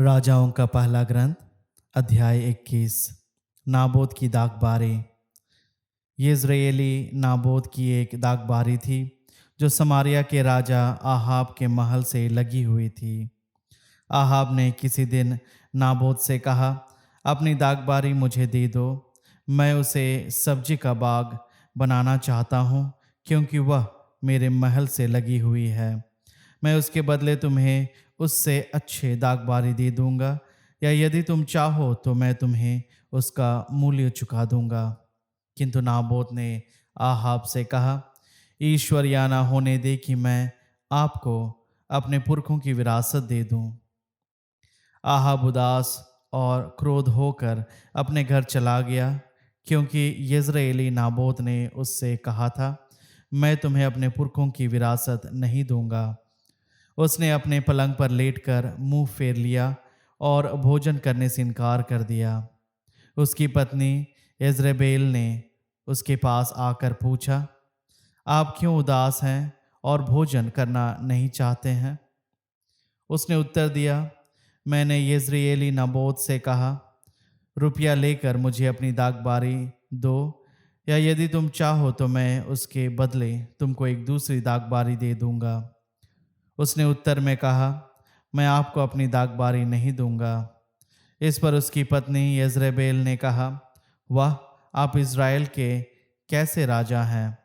राजाओं का पहला ग्रंथ अध्याय 21। नाबोत की दागबारी। यिज्रेली नाबोत की एक दागबारी थी जो समारिया के राजा आहाब के महल से लगी हुई थी। आहाब ने किसी दिन नाबोत से कहा, अपनी दागबारी मुझे दे दो, मैं उसे सब्जी का बाग बनाना चाहता हूँ, क्योंकि वह मेरे महल से लगी हुई है। मैं उसके बदले तुम्हें उससे अच्छे दागबारी दे दूंगा, या यदि तुम चाहो तो मैं तुम्हें उसका मूल्य चुका दूंगा। किंतु नाबोत ने आहाब से कहा, ईश्वर या ना होने दे कि मैं आपको अपने पुरखों की विरासत दे दूं। आहाब उदास और क्रोध होकर अपने घर चला गया, क्योंकि यिज्रेली नाबोत ने उससे कहा था, मैं तुम्हें अपने पुरखों की विरासत नहीं दूंगा। उसने अपने पलंग पर लेटकर मुंह फेर लिया और भोजन करने से इनकार कर दिया। उसकी पत्नी यज्रेबेल ने उसके पास आकर पूछा, आप क्यों उदास हैं और भोजन करना नहीं चाहते हैं? उसने उत्तर दिया, मैंने यिज्रेली नबोत से कहा, रुपया लेकर मुझे अपनी दागबारी दो, या यदि तुम चाहो तो मैं उसके बदले तुमको एक दूसरी दागबारी दे दूंगा। उसने उत्तर में कहा, मैं आपको अपनी दागबारी नहीं दूंगा। इस पर उसकी पत्नी यज्रेबेल ने कहा, वाह, आप इज़राइल के कैसे राजा हैं!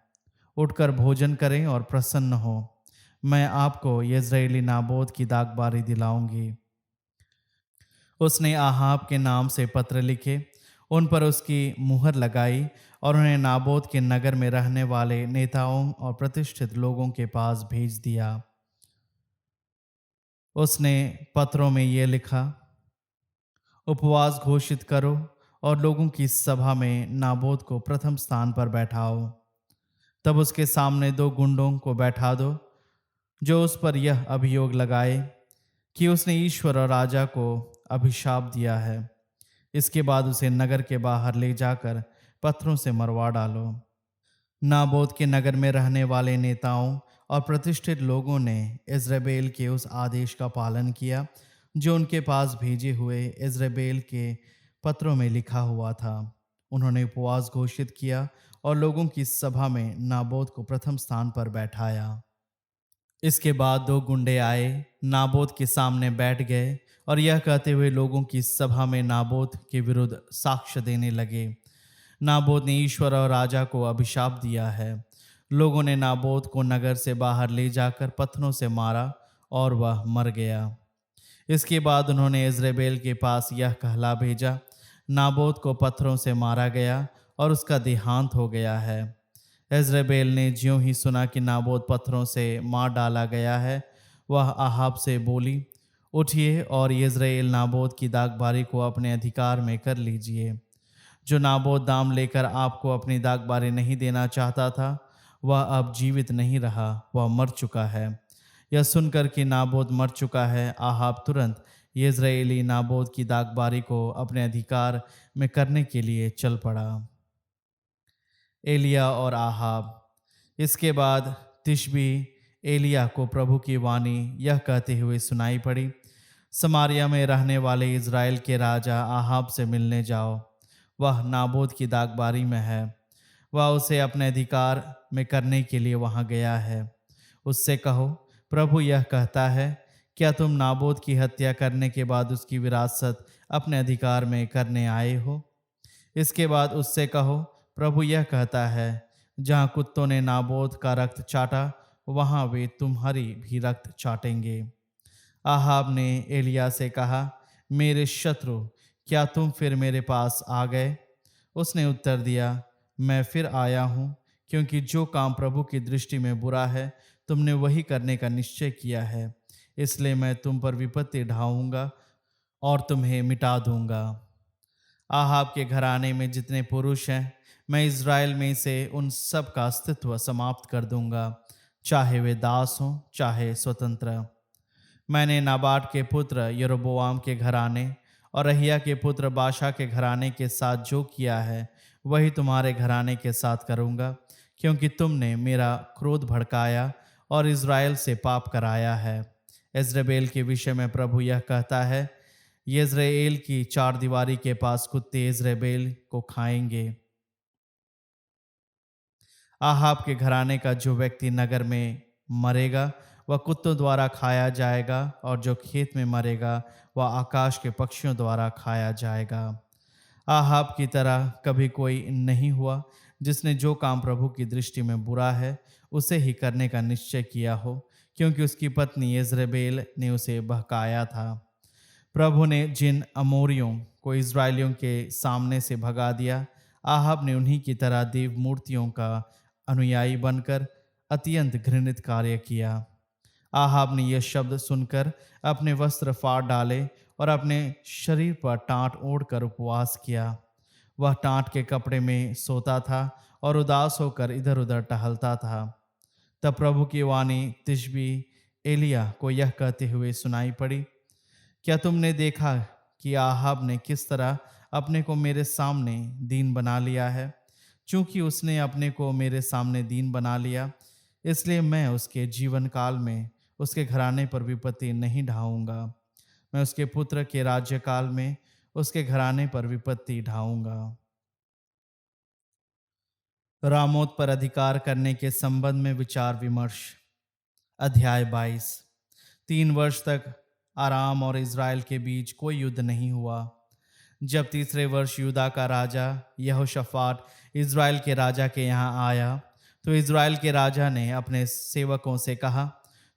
उठकर भोजन करें और प्रसन्न हो। मैं आपको यज्रेली नाबोत की दागबारी दिलाऊंगी। उसने आहाब के नाम से पत्र लिखे, उन पर उसकी मुहर लगाई और उन्हें नाबोत के नगर में रहने वाले नेताओं और प्रतिष्ठित लोगों के पास भेज दिया। उसने पत्रों में ये लिखा, उपवास घोषित करो और लोगों की सभा में नाबोत को प्रथम स्थान पर बैठाओ। तब उसके सामने दो गुंडों को बैठा दो, जो उस पर यह अभियोग लगाए कि उसने ईश्वर और राजा को अभिशाप दिया है। इसके बाद उसे नगर के बाहर ले जाकर पत्थरों से मरवा डालो। नाबोत के नगर में रहने वाले नेताओं और प्रतिष्ठित लोगों ने इज़राइल के उस आदेश का पालन किया जो उनके पास भेजे हुए इज़राइल के पत्रों में लिखा हुआ था। उन्होंने उपवास घोषित किया और लोगों की सभा में नाबोत को प्रथम स्थान पर बैठाया। इसके बाद दो गुंडे आए, नाबोत के सामने बैठ गए और यह कहते हुए लोगों की सभा में नाबोत के विरुद्ध साक्ष्य देने लगे, नाबोत ने ईश्वर और राजा को अभिशाप दिया है। लोगों ने नाबोत को नगर से बाहर ले जाकर पत्थरों से मारा और वह मर गया। इसके बाद उन्होंने इज़राइल के पास यह कहला भेजा, नाबोत को पत्थरों से मारा गया और उसका देहांत हो गया है। इज़राइल ने ज्यों ही सुना कि नाबोत पत्थरों से मार डाला गया है, वह आहाब से बोली, उठिए और यिज्रेल नाबोत की दागबारी को अपने अधिकार में कर लीजिए। जो नाबोत दाम लेकर आपको अपनी दागबारी नहीं देना चाहता था, वह अब जीवित नहीं रहा, वह मर चुका है। यह सुनकर कि नाबोत मर चुका है, आहाब तुरंत यिज्रेली नाबोत की दागबारी को अपने अधिकार में करने के लिए चल पड़ा। एलिया और आहाब। इसके बाद तिशबी एलिया को प्रभु की वाणी यह कहते हुए सुनाई पड़ी, समारिया में रहने वाले इज़राइल के राजा आहाब से मिलने जाओ, वह नाबोत की दागबारी में है। वह उसे अपने अधिकार में करने के लिए वहां गया है। उससे कहो, प्रभु यह कहता है, क्या तुम नाबोत की हत्या करने के बाद उसकी विरासत अपने अधिकार में करने आए हो? इसके बाद उससे कहो, प्रभु यह कहता है, जहाँ कुत्तों ने नाबोत का रक्त चाटा, वहाँ वे तुम्हारी भी रक्त चाटेंगे। आहाब ने एलिया से कहा, मेरे शत्रु, क्या तुम फिर मेरे पास आ गए? उसने उत्तर दिया, मैं फिर आया हूँ, क्योंकि जो काम प्रभु की दृष्टि में बुरा है, तुमने वही करने का निश्चय किया है। इसलिए मैं तुम पर विपत्ति ढाऊंगा और तुम्हें मिटा दूंगा। आहाब के घराने में जितने पुरुष हैं, मैं इज़राइल में से उन सब का अस्तित्व समाप्त कर दूंगा, चाहे वे दास हों चाहे स्वतंत्र। मैंने नाबाट के पुत्र यरोबोआम के घराने और अहिया के पुत्र बाशा के घराने के साथ जो किया है, वही तुम्हारे घराने के साथ करूँगा, क्योंकि तुमने मेरा क्रोध भड़काया और इज़राइल से पाप कराया है। इज़राइल के विषय में प्रभु यह कहता है, यिज्रेल की चारदीवारी के पास कुत्ते इज़राइल को खाएंगे। आहाब के घराने का जो व्यक्ति नगर में मरेगा वह कुत्तों द्वारा खाया जाएगा, और जो खेत में मरेगा वह आकाश के पक्षियों द्वारा खाया जाएगा। आहाब की तरह कभी कोई नहीं हुआ, जिसने जो काम प्रभु की दृष्टि में बुरा है उसे ही करने का निश्चय किया हो, क्योंकि उसकी पत्नी यिज्रेल ने उसे बहकाया था। प्रभु ने जिन अमोरियों को इज़राइलियों के सामने से भगा दिया, आहाब ने उन्हीं की तरह देव मूर्तियों का अनुयायी बनकर अत्यंत घृणित कार्य किया। आहाब ने यह शब्द सुनकर अपने वस्त्र फाड़ डाले और अपने शरीर पर टाट ओढ़कर उपवास किया। वह टाट के कपड़े में सोता था और उदास होकर इधर उधर टहलता था। तब प्रभु की वाणी तिशबी एलिया को यह कहते हुए सुनाई पड़ी, क्या तुमने देखा कि आहाब ने किस तरह अपने को मेरे सामने दीन बना लिया है? चूंकि उसने अपने को मेरे सामने दीन बना लिया, इसलिए मैं उसके जीवन काल में उसके घराने पर विपत्ति नहीं ढाऊंगा। मैं उसके पुत्र के राज्यकाल में उसके घराने पर विपत्ति ढाऊंगा। रामोत पर अधिकार करने के संबंध में विचार विमर्श। अध्याय 22। 3 वर्ष तक आराम और इज़राइल के बीच कोई युद्ध नहीं हुआ। जब तीसरे वर्ष यूदा का राजा यहोशाफाट इज़राइल के राजा के यहाँ आया, तो इज़राइल के राजा ने अपने सेवकों से कहा,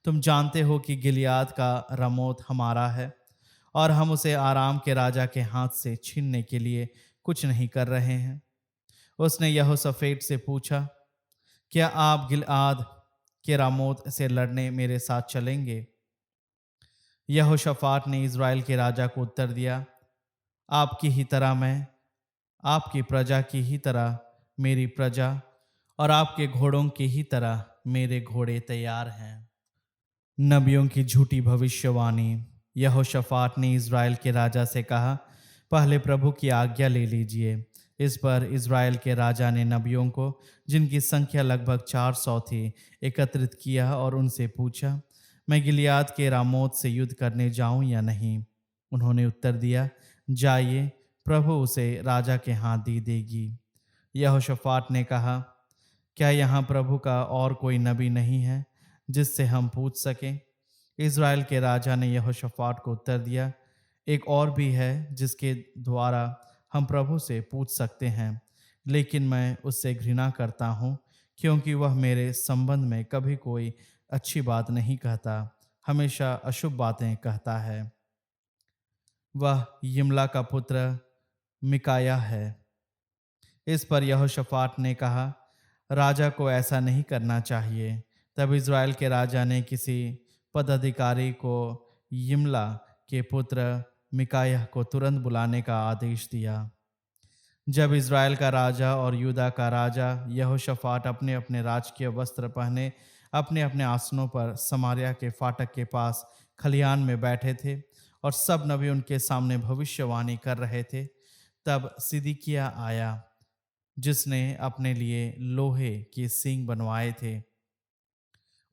तुम जानते हो कि गिलियाद का रामोत हमारा है, और हम उसे आराम के राजा के हाथ से छीनने के लिए कुछ नहीं कर रहे हैं। उसने यहोशाफाट से पूछा, क्या आप गिलियाद के रामोत से लड़ने मेरे साथ चलेंगे? यहोशाफाट ने इज़राइल के राजा को उत्तर दिया, आपकी ही तरह मैं, आपकी प्रजा की ही तरह मेरी प्रजा, और आपके घोड़ों की ही तरह मेरे घोड़े तैयार हैं। नबियों की झूठी भविष्यवाणी। यहोशाफाट ने इज़राइल के राजा से कहा, पहले प्रभु की आज्ञा ले लीजिए। इस पर इज़राइल के राजा ने नबियों को, जिनकी संख्या लगभग 400 थी, एकत्रित किया और उनसे पूछा, मैं गिलियाद के रामोत से युद्ध करने जाऊं या नहीं? उन्होंने उत्तर दिया, जाइए, प्रभु उसे राजा के हाथ दे देगी। यहोशाफाट ने कहा, क्या यहाँ प्रभु का और कोई नबी नहीं है जिससे हम पूछ सकें? इज़राइल के राजा ने यहोशाफाट को उत्तर दिया, एक और भी है जिसके द्वारा हम प्रभु से पूछ सकते हैं, लेकिन मैं उससे घृणा करता हूँ, क्योंकि वह मेरे संबंध में कभी कोई अच्छी बात नहीं कहता, हमेशा अशुभ बातें कहता है। वह यिमला का पुत्र मिकाया है। इस पर यहोशाफाट ने कहा, राजा को ऐसा नहीं करना चाहिए। तब इज़राइल के राजा ने किसी पदाधिकारी को यिमला के पुत्र मिकायाह को तुरंत बुलाने का आदेश दिया। जब इज़राइल का राजा और यूदा का राजा यहोशाफाट अपने अपने राजकीय वस्त्र पहने अपने अपने आसनों पर समारिया के फाटक के पास खलिहान में बैठे थे, और सब नबी उनके सामने भविष्यवाणी कर रहे थे, तब सिदकिय्याह आया, जिसने अपने लिए लोहे के सींग बनवाए थे।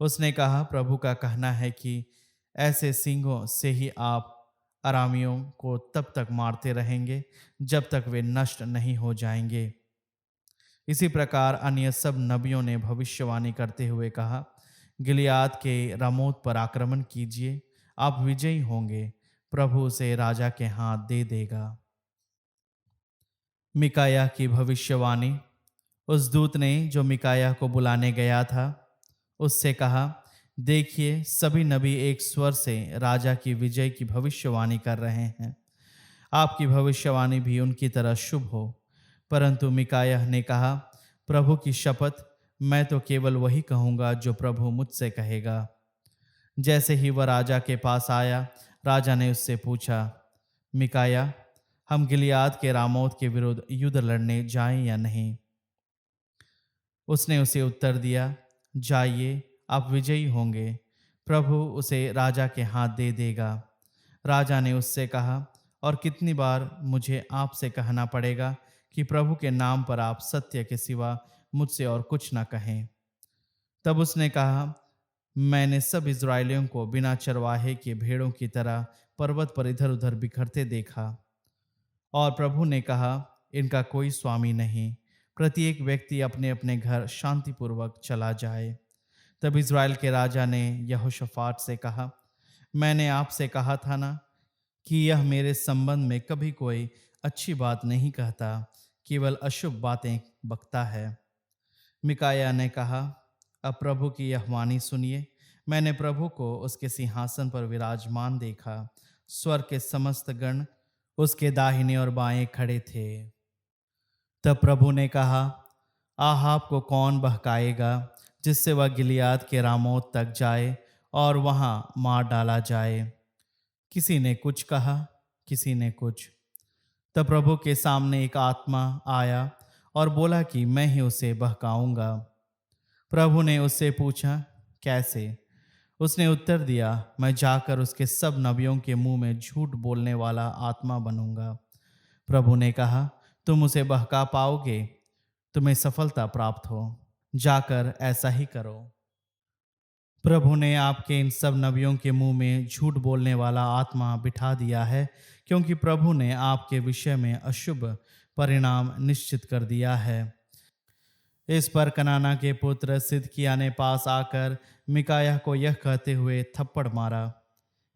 उसने कहा, प्रभु का कहना है कि ऐसे सींगों से ही आप अरामियों को तब तक मारते रहेंगे जब तक वे नष्ट नहीं हो जाएंगे। इसी प्रकार अन्य सब नबियों ने भविष्यवाणी करते हुए कहा, गिलियाद के रामोत पर आक्रमण कीजिए, आप विजयी होंगे, प्रभु उसे राजा के हाथ दे देगा। मिकायाह की भविष्यवाणी। उस दूत ने जो मिकायाह को बुलाने गया था उससे कहा, देखिए, सभी नबी एक स्वर से राजा की विजय की भविष्यवाणी कर रहे हैं। आपकी भविष्यवाणी भी उनकी तरह शुभ हो। परंतु मिकायाह ने कहा, प्रभु की शपथ, मैं तो केवल वही कहूँगा जो प्रभु मुझसे कहेगा। जैसे ही वह राजा के पास आया, राजा ने उससे पूछा, मिकायाह, हम गिलियाद के रामोत के विरुद्ध युद्ध लड़ने जाएं या नहीं? उसने उसे उत्तर दिया, जाइए, आप विजयी होंगे, प्रभु उसे राजा के हाथ दे देगा। राजा ने उससे कहा, और कितनी बार मुझे आपसे कहना पड़ेगा कि प्रभु के नाम पर आप सत्य के सिवा मुझसे और कुछ न कहें? तब उसने कहा, मैंने सब इज़राइलियों को बिना चरवाहे के भेड़ों की तरह पर्वत पर इधर उधर बिखरते देखा। और प्रभु ने कहा, इनका कोई स्वामी नहीं, प्रत्येक व्यक्ति अपने अपने घर शांतिपूर्वक चला जाए। तब इज़राइल के राजा ने यहोशाफाट से कहा, मैंने आपसे कहा था ना कि यह मेरे संबंध में कभी कोई अच्छी बात नहीं कहता, केवल अशुभ बातें बकता है। मिकाया ने कहा, अब प्रभु की यह वाणी सुनिए। मैंने प्रभु को उसके सिंहासन पर विराजमान देखा, स्वर्ग के समस्त गण उसके दाहिने और बाएं खड़े थे। तब प्रभु ने कहा, आहाब को कौन बहकाएगा, जिससे वह गिलियाद के रामोत तक जाए और वहां मार डाला जाए। किसी ने कुछ कहा, किसी ने कुछ। तब प्रभु के सामने एक आत्मा आया और बोला कि मैं ही उसे बहकाऊंगा। प्रभु ने उससे पूछा, कैसे? उसने उत्तर दिया, मैं जाकर उसके सब नबियों के मुंह में झूठ बोलने वाला आत्मा बनूंगा। प्रभु ने कहा, तुम उसे बहका पाओगे, तुम्हें सफलता प्राप्त हो, जाकर ऐसा ही करो। प्रभु ने आपके इन सब नबियों के मुंह में झूठ बोलने वाला आत्मा बिठा दिया है, क्योंकि प्रभु ने आपके विषय में अशुभ परिणाम निश्चित कर दिया है। इस पर कनाना के पुत्र सिदकिय्याह ने पास आकर मिकायाह को यह कहते हुए थप्पड़ मारा,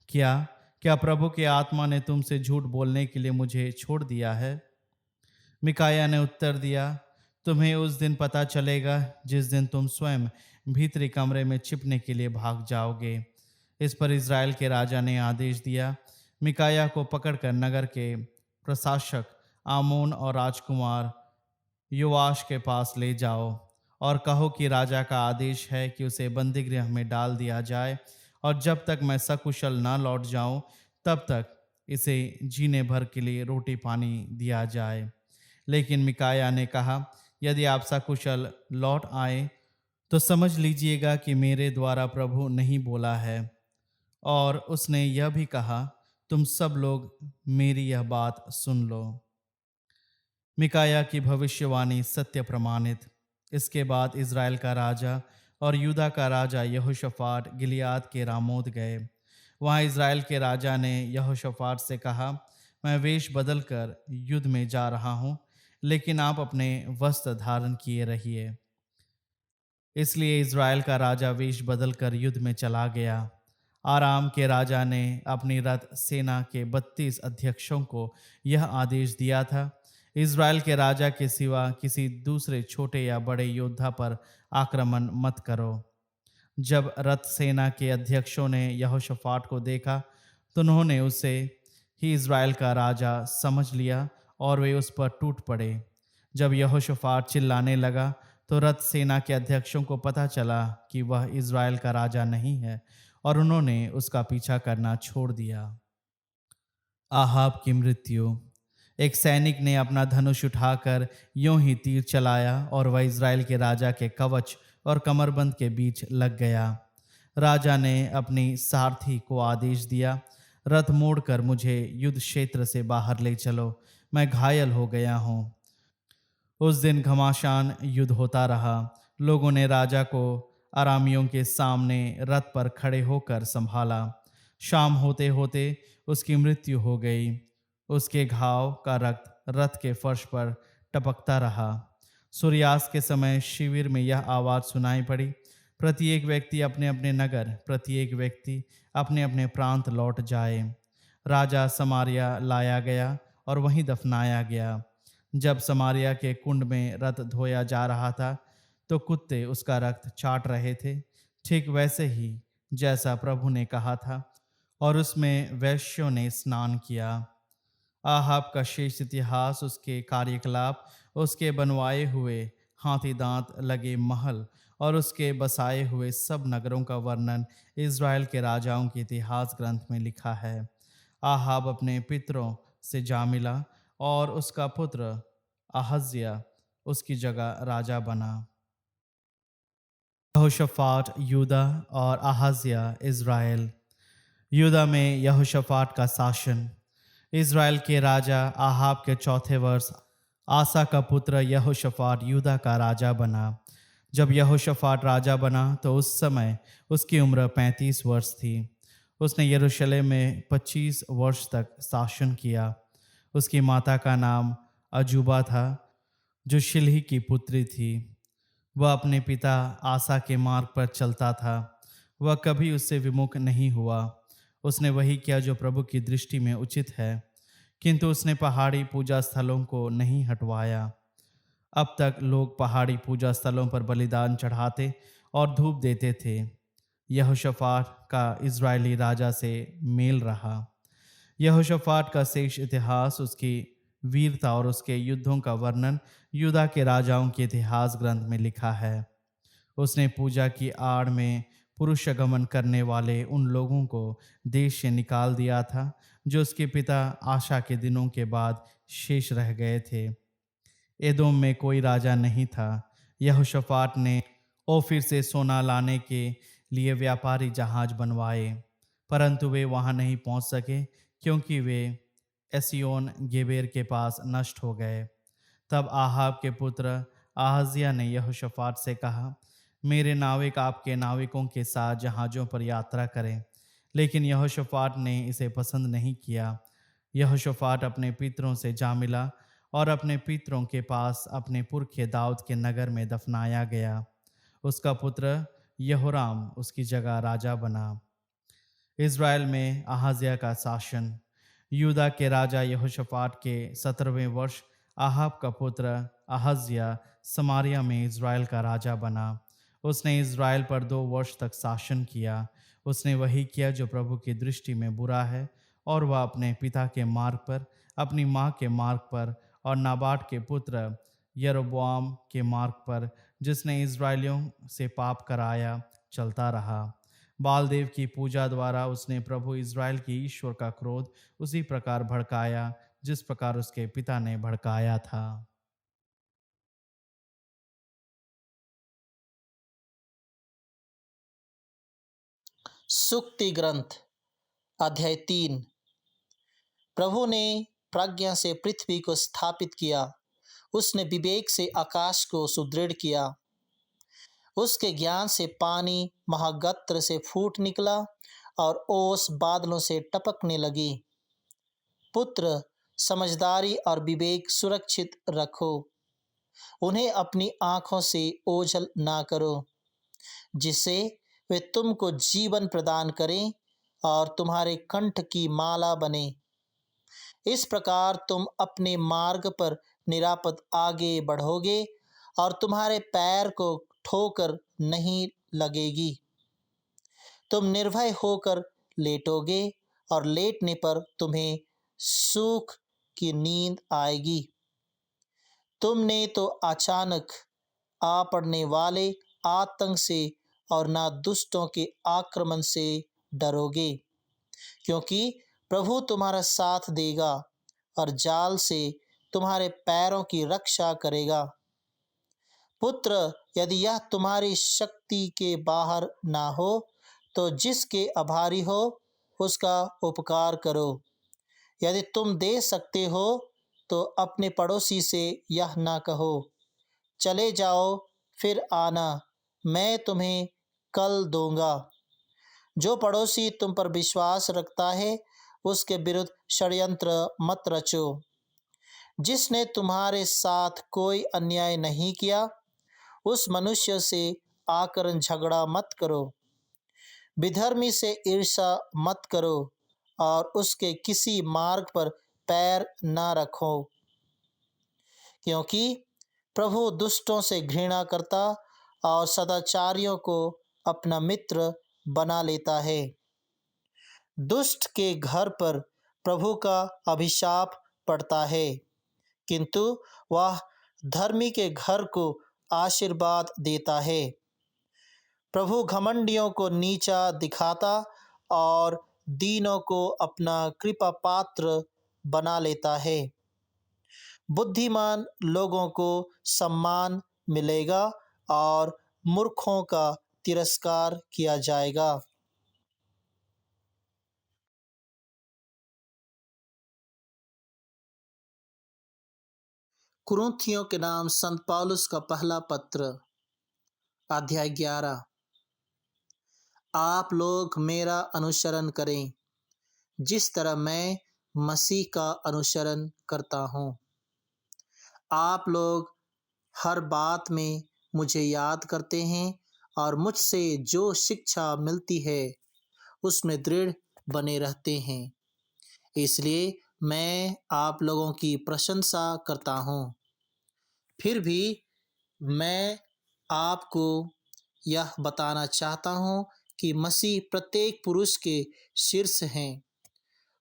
क्या क्या प्रभु के आत्मा ने तुमसे झूठ बोलने के लिए मुझे छोड़ दिया है? मिकायाह ने उत्तर दिया, तुम्हें उस दिन पता चलेगा जिस दिन तुम स्वयं भीतरी कमरे में छिपने के लिए भाग जाओगे। इस पर इज़राइल के राजा ने आदेश दिया, मिकायाह को पकड़कर नगर के प्रशासक आमोन और राजकुमार योआश के पास ले जाओ और कहो कि राजा का आदेश है कि उसे बंदीगृह में डाल दिया जाए, और जब तक मैं सकुशल ना लौट जाऊं तब तक इसे जीने भर के लिए रोटी पानी दिया जाए। लेकिन मिकायाह ने कहा, यदि आप सकुशल लौट आए तो समझ लीजिएगा कि मेरे द्वारा प्रभु नहीं बोला है। और उसने यह भी कहा, तुम सब लोग मेरी यह बात सुन लो। मिकायाह की भविष्यवाणी सत्य प्रमाणित। इसके बाद इज़राइल का राजा और यूदा का राजा यहोशाफाट गिलियाद के रामोत गए। वहाँ इज़राइल के राजा ने यहोशाफाट से कहा, मैं वेश बदल कर युद्ध में जा रहा हूँ, लेकिन आप अपने वस्त्र धारण किए रहिए। इसलिए इज़राइल का राजा वेश बदल कर युद्ध में चला गया। आराम के राजा ने अपनी रथ सेना के 32 अध्यक्षों को यह आदेश दिया था, इज़राइल के राजा के सिवा किसी दूसरे छोटे या बड़े योद्धा पर आक्रमण मत करो। जब रथ सेना के अध्यक्षों ने यहोशाफाट को देखा तो उन्होंने उसे ही इज़राइल का राजा समझ लिया और वे उस पर टूट पड़े। जब यहोशाफाट चिल्लाने लगा तो रथ सेना के अध्यक्षों को पता चला कि वह इज़राइल का राजा नहीं है, और उन्होंने उसका पीछा करना छोड़ दिया। आहाब की मृत्यु। एक सैनिक ने अपना धनुष उठाकर यूं ही तीर चलाया और वह इज़राइल के राजा के कवच और कमरबंद के बीच लग गया। राजा ने अपनी सारथी को आदेश दिया, रथ मोड़कर मुझे युद्ध क्षेत्र से बाहर ले चलो, मैं घायल हो गया हूँ। उस दिन घमासान युद्ध होता रहा। लोगों ने राजा को अरामियों के सामने रथ पर खड़े होकर संभाला। शाम होते होते उसकी मृत्यु हो गई। उसके घाव का रक्त रथ के फर्श पर टपकता रहा। सूर्यास्त के समय शिविर में यह आवाज़ सुनाई पड़ी, प्रत्येक व्यक्ति अपने अपने नगर, प्रत्येक व्यक्ति अपने अपने प्रांत लौट जाए। राजा समारिया लाया गया और वहीं दफनाया गया। जब समारिया के कुंड में रथ धोया जा रहा था तो कुत्ते उसका रक्त चाट रहे थे, ठीक वैसे ही जैसा प्रभु ने कहा था, और उसमें वैश्यों ने स्नान किया। आहाब का शेष इतिहास, उसके कार्यकलाप, उसके बनवाए हुए हाथी दांत लगे महल और उसके बसाए हुए सब नगरों का वर्णन इज़राइल के राजाओं के इतिहास ग्रंथ में लिखा है। आहाब अपने पितरों से जा मिला और उसका पुत्र अहज्या उसकी जगह राजा बना। यहोशाफाट यूदा और अहज्या इज़राइल। यूदा में यहोशाफाट का शासन। इज़राइल के राजा आहाब के चौथे वर्ष आसा का पुत्र यहोशाफाट यूदा का राजा बना। जब यहोशाफाट राजा बना तो उस समय उसकी उम्र 35 वर्ष थी। उसने यरूशलेम में 25 वर्ष तक शासन किया। उसकी माता का नाम अजूबा था, जो शिल्ही की पुत्री थी। वह अपने पिता आसा के मार्ग पर चलता था। वह कभी उससे विमुख नहीं हुआ। उसने वही किया जो प्रभु की दृष्टि में उचित है, किंतु उसने पहाड़ी पूजा स्थलों को नहीं हटवाया। अब तक लोग पहाड़ी पूजा स्थलों पर बलिदान चढ़ाते और धूप देते थे। यहोशाफाट का इज़राइली राजा से मेल रहा। यहोशाफाट का शेष इतिहास, उसकी वीरता और उसके युद्धों का वर्णन यूदा के राजाओं के इतिहास ग्रंथ में लिखा है। उसने पूजा की आड़ में पुरुषगमन करने वाले उन लोगों को देश से निकाल दिया था, जो उसके पिता आशा के दिनों के बाद शेष रह गए थे। एदोम में कोई राजा नहीं था। यहोशाफाट ने ओफिर से सोना लाने के लिए व्यापारी जहाज बनवाए, परंतु वे वहां नहीं पहुंच सके, क्योंकि वे एसियोन गेबेर के पास नष्ट हो गए। तब आहाब के पुत्र आहाजिया ने यहोशाफाट से कहा, मेरे नाविक आपके नाविकों के साथ जहाज़ों पर यात्रा करें। लेकिन यहोशाफाट ने इसे पसंद नहीं किया। यहोशाफाट अपने पितरों से जा मिला और अपने पितरों के पास अपने पुरखे दाऊद के नगर में दफनाया गया। उसका पुत्र यहोराम उसकी जगह राजा बना। इज़राइल में अहाजिया का शासन। यूदा के राजा यहोशाफाट के 17वें वर्ष आहाब का पुत्र अहज्या समारिया में इज़राइल का राजा बना। उसने इज़राइल पर 2 वर्ष तक शासन किया। उसने वही किया जो प्रभु की दृष्टि में बुरा है, और वह अपने पिता के मार्ग पर, अपनी माँ के मार्ग पर और नाबाट के पुत्र यरोबोआम के मार्ग पर, जिसने इज़राइलियों से पाप कराया, चलता रहा। बाल देव की पूजा द्वारा उसने प्रभु इज़राइल की ईश्वर का क्रोध उसी प्रकार भड़काया जिस प्रकार उसके पिता ने भड़काया था। सुक्ति ग्रंथ अध्याय 3। प्रभु ने प्रज्ञा से पृथ्वी को स्थापित किया। उसने विवेक से आकाश को सुदृढ़ किया। उसके ज्ञान से पानी महागत्र से फूट निकला और ओस बादलों से टपकने लगी। पुत्र, समझदारी और विवेक सुरक्षित रखो। उन्हें अपनी आंखों से ओझल ना करो, जिससे वे तुमको जीवन प्रदान करें और तुम्हारे कंठ की माला बने। इस प्रकार तुम अपने मार्ग पर निरापद आगे बढ़ोगे और तुम्हारे पैर को ठोकर नहीं लगेगी। तुम निर्भय होकर लेटोगे और लेटने पर तुम्हें सुख की नींद आएगी। तुमने तो अचानक आ पड़ने वाले आतंक से और ना दुष्टों के आक्रमण से डरोगे, क्योंकि प्रभु तुम्हारा साथ देगा और जाल से तुम्हारे पैरों की रक्षा करेगा। पुत्र, यदि यह तुम्हारी शक्ति के बाहर ना हो, तो जिसके आभारी हो उसका उपकार करो। यदि तुम दे सकते हो, तो अपने पड़ोसी से यह ना कहो, चले जाओ फिर आना, मैं तुम्हें कल दूंगा। जो पड़ोसी तुम पर विश्वास रखता है, उसके विरुद्ध षड्यंत्र मत रचो। जिसने तुम्हारे साथ कोई अन्याय नहीं किया, उस मनुष्य से आकर झगड़ा मत करो। विधर्मी से ईर्ष्या मत करो और उसके किसी मार्ग पर पैर न रखो, क्योंकि प्रभु दुष्टों से घृणा करता और सदाचारियों को अपना मित्र बना लेता है। दुष्ट के घर पर प्रभु का अभिशाप पड़ता है, किंतु वह धर्मी के घर को आशीर्वाद देता है। प्रभु घमंडियों को नीचा दिखाता और दीनों को अपना कृपा पात्र बना लेता है। बुद्धिमान लोगों को सम्मान मिलेगा और मूर्खों का तिरस्कार किया जाएगा। कुरिन्थियों के नाम संत पौलुस का पहला पत्र। अध्याय 11। आप लोग मेरा अनुसरण करें जिस तरह मैं मसीह का अनुसरण करता हूँ। आप लोग हर बात में मुझे याद करते हैं और मुझसे जो शिक्षा मिलती है उसमें दृढ़ बने रहते हैं। इसलिए मैं आप लोगों की प्रशंसा करता हूँ। फिर भी मैं आपको यह बताना चाहता हूँ कि मसीह प्रत्येक पुरुष के शीर्ष हैं।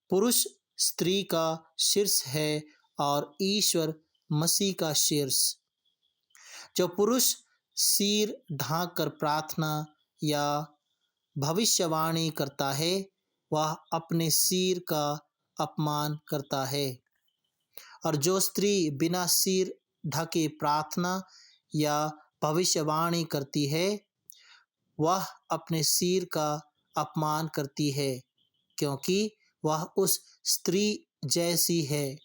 पुरुष स्त्री का शीर्ष है और ईश्वर मसीह का शीर्ष। जो पुरुष सिर ढांक कर प्रार्थना या भविष्यवाणी करता है वह अपने सिर का अपमान करता है, और जो स्त्री बिना सिर ढके प्रार्थना या भविष्यवाणी करती है वह अपने सिर का अपमान करती है, क्योंकि वह उस स्त्री जैसी है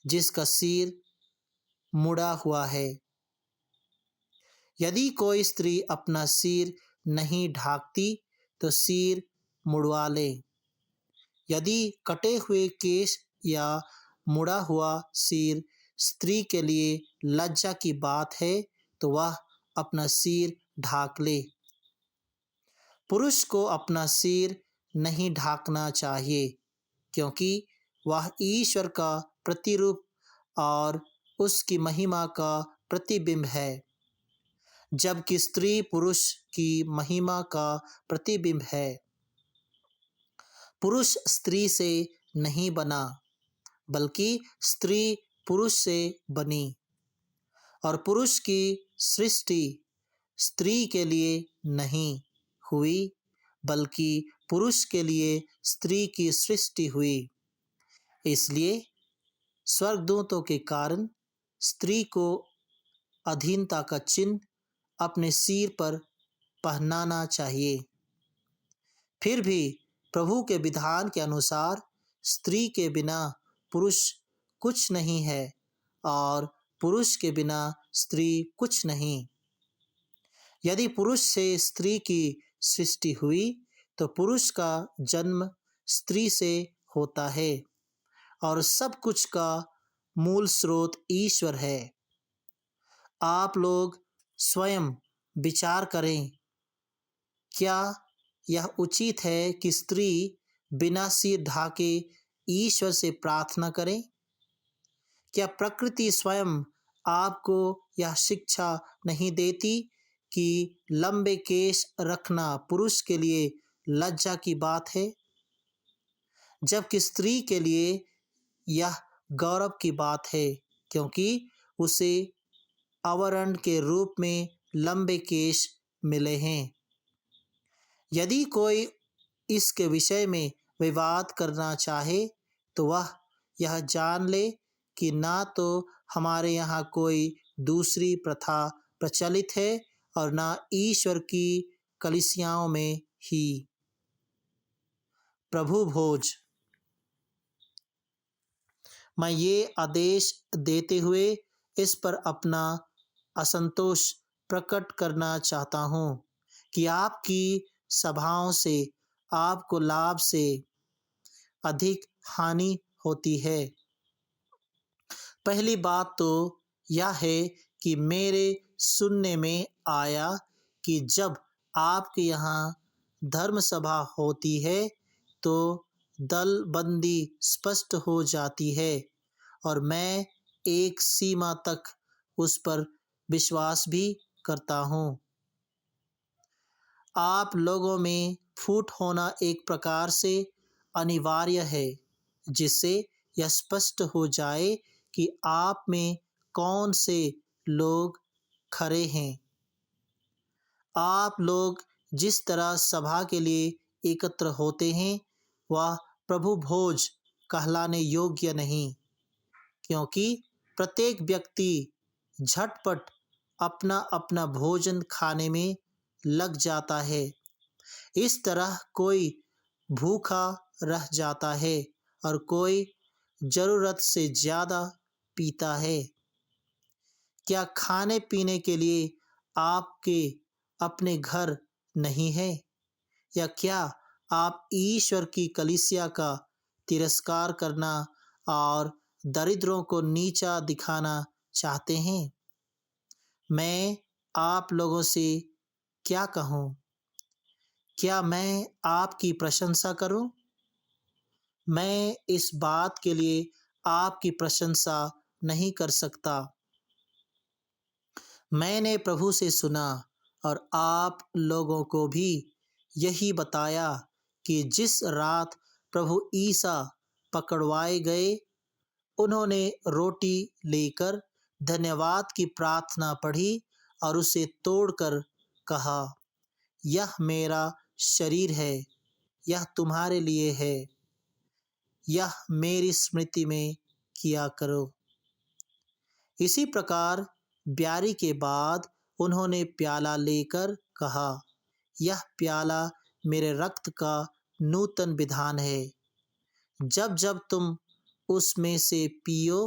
जिसका सिर मुड़ा हुआ है। यदि कोई स्त्री अपना सिर नहीं ढाकती तो सिर मुड़वा ले। यदि कटे हुए केश या मुड़ा हुआ सिर स्त्री के लिए लज्जा की बात है तो वह अपना सिर ढाक ले। पुरुष को अपना सिर नहीं ढाकना चाहिए, क्योंकि वह ईश्वर का प्रतिरूप और उसकी महिमा का प्रतिबिंब है, जबकि स्त्री पुरुष की महिमा का प्रतिबिंब है। पुरुष स्त्री से नहीं बना, बल्कि स्त्री पुरुष से बनी, और पुरुष की सृष्टि स्त्री के लिए नहीं हुई, बल्कि पुरुष के लिए स्त्री की सृष्टि हुई। इसलिए स्वर्गदूतों के कारण स्त्री को अधीनता का चिन्ह अपने सिर पर पहनाना चाहिए। फिर भी प्रभु के विधान के अनुसार स्त्री के बिना पुरुष कुछ नहीं है और पुरुष के बिना स्त्री कुछ नहीं। यदि पुरुष से स्त्री की सृष्टि हुई तो पुरुष का जन्म स्त्री से होता है, और सब कुछ का मूल स्रोत ईश्वर है। आप लोग स्वयं विचार करें, क्या यह उचित है कि स्त्री बिना सिर ढाके ईश्वर से प्रार्थना करे? क्या प्रकृति स्वयं आपको यह शिक्षा नहीं देती कि लंबे केश रखना पुरुष के लिए लज्जा की बात है, जबकि स्त्री के लिए यह गौरव की बात है, क्योंकि उसे आवरण के रूप में लंबे केश मिले हैं। यदि कोई इसके विषय में विवाद करना चाहे तो वह यह जान ले कि ना तो हमारे यहाँ कोई दूसरी प्रथा प्रचलित है और ना ईश्वर की कलीसियाओं में ही। प्रभु भोज। मैं ये आदेश देते हुए इस पर अपना असंतोष प्रकट करना चाहता हूँ कि आपकी सभाओं से आपको लाभ से अधिक हानि होती है। पहली बात तो यह है कि मेरे सुनने में आया कि जब आपके यहाँ धर्म सभा होती है तो दलबंदी स्पष्ट हो जाती है, और मैं एक सीमा तक उस पर विश्वास भी करता हूँ। आप लोगों में फूट होना एक प्रकार से अनिवार्य है, जिससे यह स्पष्ट हो जाए कि आप में कौन से लोग खरे हैं। आप लोग जिस तरह सभा के लिए एकत्र होते हैं वह प्रभु भोज कहलाने योग्य नहीं, क्योंकि प्रत्येक व्यक्ति झटपट अपना अपना भोजन खाने में लग जाता है। इस तरह कोई भूखा रह जाता है और कोई जरूरत से ज़्यादा पीता है। क्या खाने पीने के लिए आपके अपने घर नहीं है? या क्या आप ईश्वर की कलीसिया का तिरस्कार करना और दरिद्रों को नीचा दिखाना चाहते हैं? मैं आप लोगों से क्या कहूँ? क्या मैं आपकी प्रशंसा करूँ? मैं इस बात के लिए आपकी प्रशंसा नहीं कर सकता। मैंने प्रभु से सुना और आप लोगों को भी यही बताया कि जिस रात प्रभु ईसा पकड़वाए गए, उन्होंने रोटी लेकर धन्यवाद की प्रार्थना पढ़ी और उसे तोड़कर कहा, यह मेरा शरीर है, यह तुम्हारे लिए है, यह मेरी स्मृति में किया करो। इसी प्रकार ब्यारी के बाद उन्होंने प्याला लेकर कहा, यह प्याला मेरे रक्त का नूतन विधान है। जब जब तुम उसमें से पियो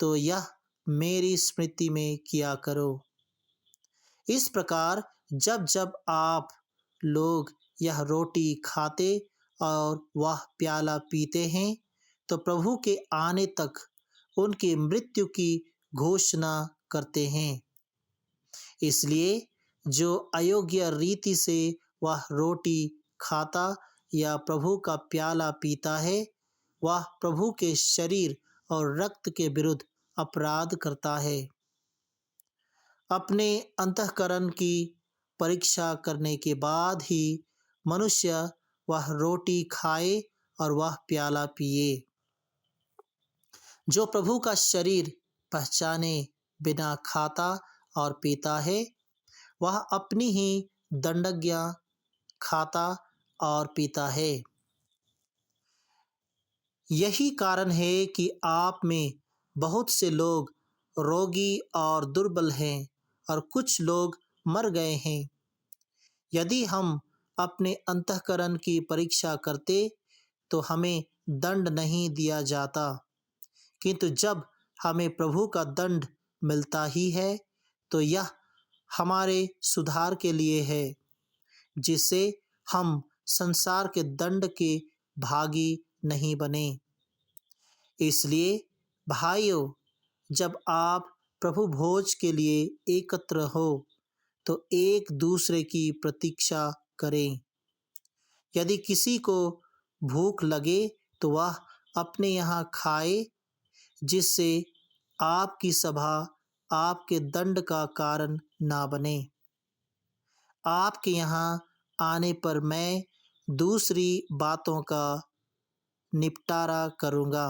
तो यह मेरी स्मृति में किया करो। इस प्रकार जब जब आप लोग यह रोटी खाते और वह प्याला पीते हैं तो प्रभु के आने तक उनकी मृत्यु की घोषणा करते हैं। इसलिए जो अयोग्य रीति से वह रोटी खाता या प्रभु का प्याला पीता है, वह प्रभु के शरीर और रक्त के विरुद्ध अपराध करता है। अपने अंतःकरण की परीक्षा करने के बाद ही मनुष्य वह रोटी खाए और वह प्याला पिए। जो प्रभु का शरीर पहचाने बिना खाता और पीता है, वह अपनी ही दंडज्ञा खाता और पीता है। यही कारण है कि आप में बहुत से लोग रोगी और दुर्बल हैं और कुछ लोग मर गए हैं। यदि हम अपने अंतःकरण की परीक्षा करते तो हमें दंड नहीं दिया जाता, किंतु जब हमें प्रभु का दंड मिलता ही है तो यह हमारे सुधार के लिए है, जिससे हम संसार के दंड के भागी नहीं बने। इसलिए भाइयों, जब आप प्रभु भोज के लिए एकत्र हो तो एक दूसरे की प्रतीक्षा करें। यदि किसी को भूख लगे तो वह अपने यहाँ खाए, जिससे आपकी सभा आपके दंड का कारण ना बने। आपके यहाँ आने पर मैं दूसरी बातों का निपटारा करूँगा।